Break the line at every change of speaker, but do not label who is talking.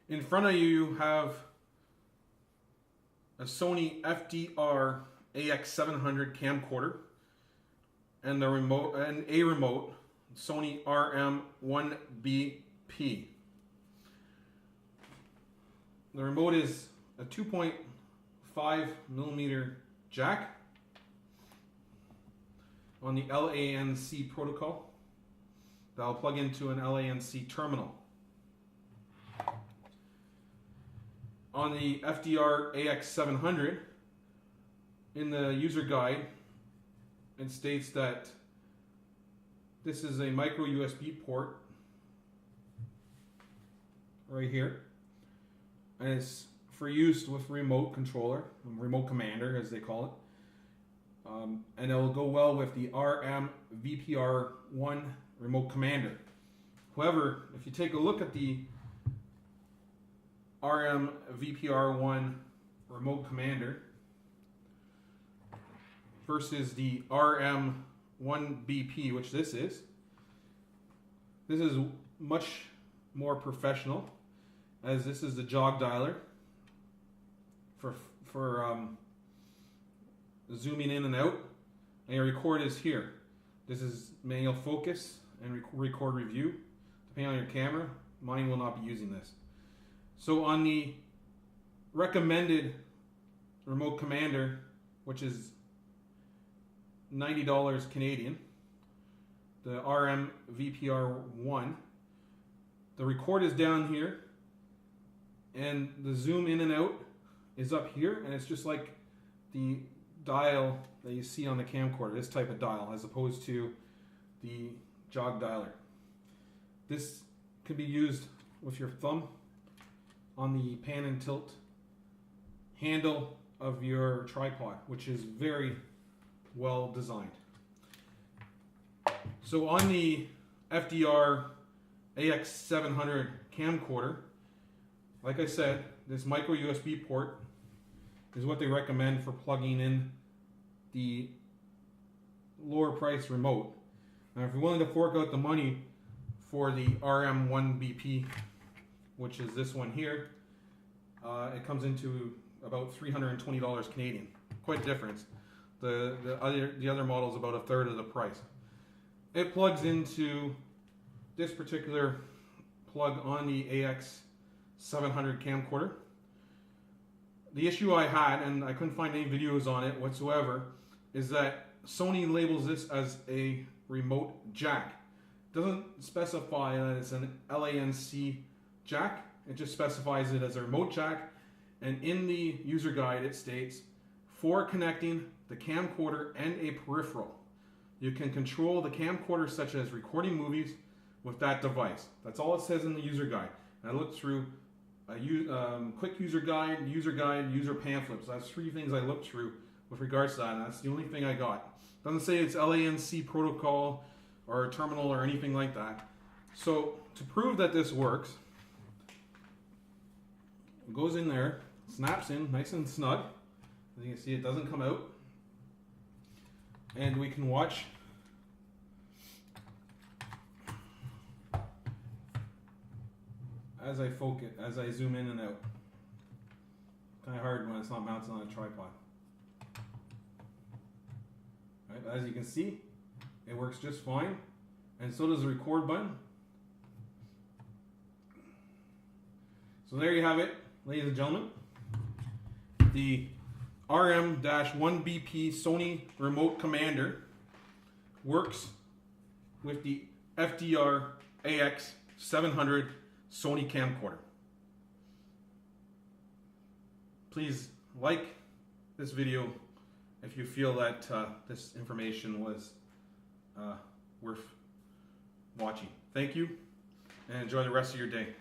In front of you have a Sony FDR-AX700 camcorder and a remote Sony RM-BP1. The remote is a 2.5mm jack on the LANC protocol that will plug into an LANC terminal. On the FDR-AX700, in the user guide, it states that this is a micro USB port right here, and it's for use with remote controller, remote commander as they call it, and it will go well with the RM-BP1 remote commander. However, if you take a look at the RM-BP1 remote commander versus the RM-1BP, which this is much more professional, as this is the jog dialer for zooming in and out, and your record is here. This is manual focus and record review, depending on your camera. Mine will not be using this. So on the recommended remote commander, which is $90 Canadian, the RM-BP1, the record is down here and the zoom in and out is up here, and it's just like the dial that you see on the camcorder, this type of dial, as opposed to the jog dialer. This could be used with your thumb on the pan and tilt handle of your tripod, which is very well designed. So on the FDR-AX700 camcorder, like I said, this micro USB port is what they recommend for plugging in the lower price remote. Now if you're willing to fork out the money for the RM-1BP, which is this one here, it comes into about $320 Canadian. Quite a difference. The other model is about a third of the price. It plugs into this particular plug on the AX700 camcorder. The issue I had, and I couldn't find any videos on it whatsoever, is that Sony labels this as a remote jack. It doesn't specify that it's an LANC jack. It just specifies it as a remote jack, and in the user guide it states, for connecting the camcorder and a peripheral. You can control the camcorder such as recording movies with that device. That's all it says in the user guide. And I looked through a quick user guide, user pamphlet. So that's three things I looked through with regards to that, and that's the only thing I got. Doesn't say it's LANC protocol or terminal or anything like that. So to prove that this works, it goes in there, snaps in nice and snug. As you can see, it doesn't come out. And we can watch as I focus, as I zoom in and out. Kind of hard when it's not mounted on a tripod. Right, as you can see, it works just fine, and so does the record button. So there you have it, ladies and gentlemen. The RM-1BP Sony Remote Commander works with the FDR-AX700 Sony camcorder. Please like this video if you feel that this information was worth watching. Thank you, and enjoy the rest of your day.